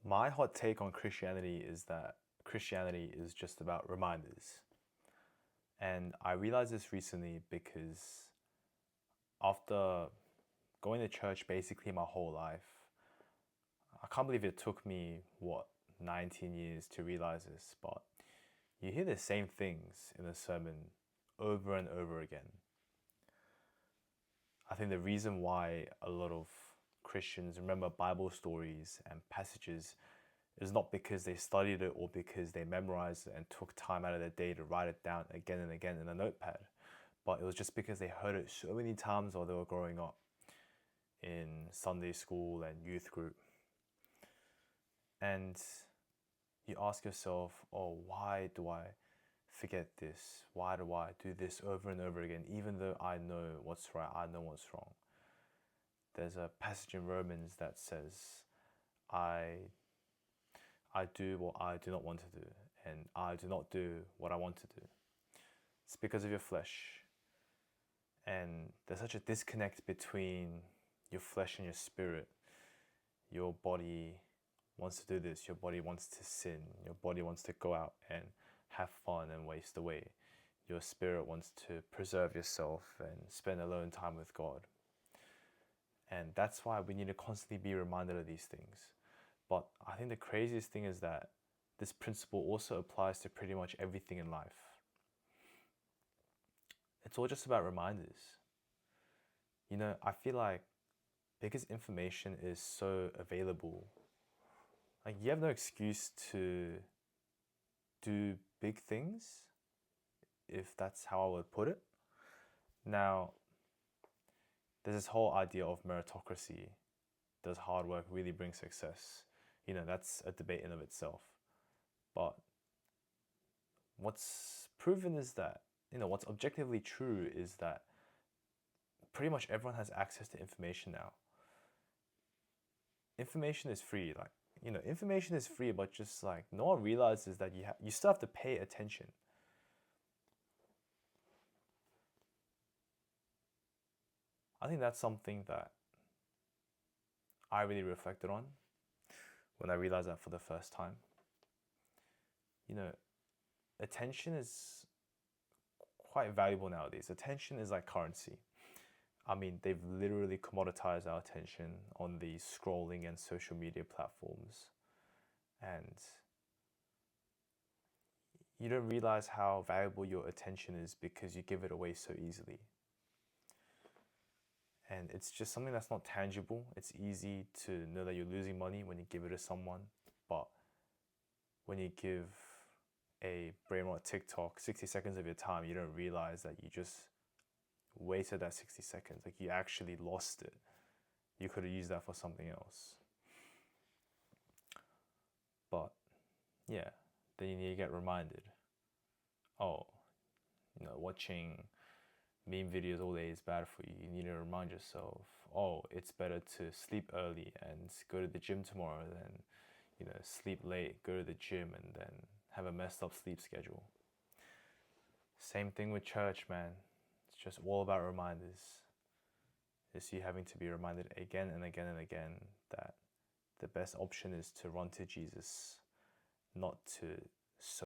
My hot take on Christianity is that Christianity is just about reminders. And I realized this recently because after going to church basically my whole life, I can't believe it took me, 19 years to realize this, but you hear the same things in a sermon over and over again. I think the reason why a lot of Christians remember Bible stories and passages is not because they studied it or because they memorized it and took time out of their day to write it down again and again in a notepad, but it was just because they heard it so many times while they were growing up in Sunday school and youth group. And you ask yourself, oh, why do I forget this? Why do I do this over and over again, even though I know what's right, I know what's wrong? There's a passage in Romans that says, I do what I do not want to do, and I do not do what I want to do. It's because of your flesh. And there's such a disconnect between your flesh and your spirit. Your body wants to do this, your body wants to sin, your body wants to go out and have fun and waste away. Your spirit wants to preserve yourself and spend alone time with God. And that's why we need to constantly be reminded of these things. But I think the craziest thing is that this principle also applies to pretty much everything in life. It's all just about reminders. I feel like because information is so available, like you have no excuse to do big things, if that's how I would put it. Now, there's this whole idea of meritocracy. Does hard work really bring success? That's a debate in of itself. But what's proven is that, what's objectively true is that pretty much everyone has access to information now. Information is free, information is free, but just no one realizes that you still have to pay attention. I think that's something that I really reflected on when I realized that for the first time. Attention is quite valuable nowadays. Attention is like currency. I mean, they've literally commoditized our attention on these scrolling and social media platforms. And you don't realize how valuable your attention is because you give it away so easily. And it's just something that's not tangible. It's easy to know that you're losing money when you give it to someone. But when you give a brain rot TikTok 60 seconds of your time, you don't realize that you just wasted that 60 seconds. Like you actually lost it. You could have used that for something else. But yeah, then you need to get reminded. Oh, watching meme videos all day is bad for you. You need to remind yourself, oh, it's better to sleep early and go to the gym tomorrow than, sleep late, go to the gym, and then have a messed up sleep schedule. Same thing with church, man. It's just all about reminders. It's you having to be reminded again and again and again that the best option is to run to Jesus, not to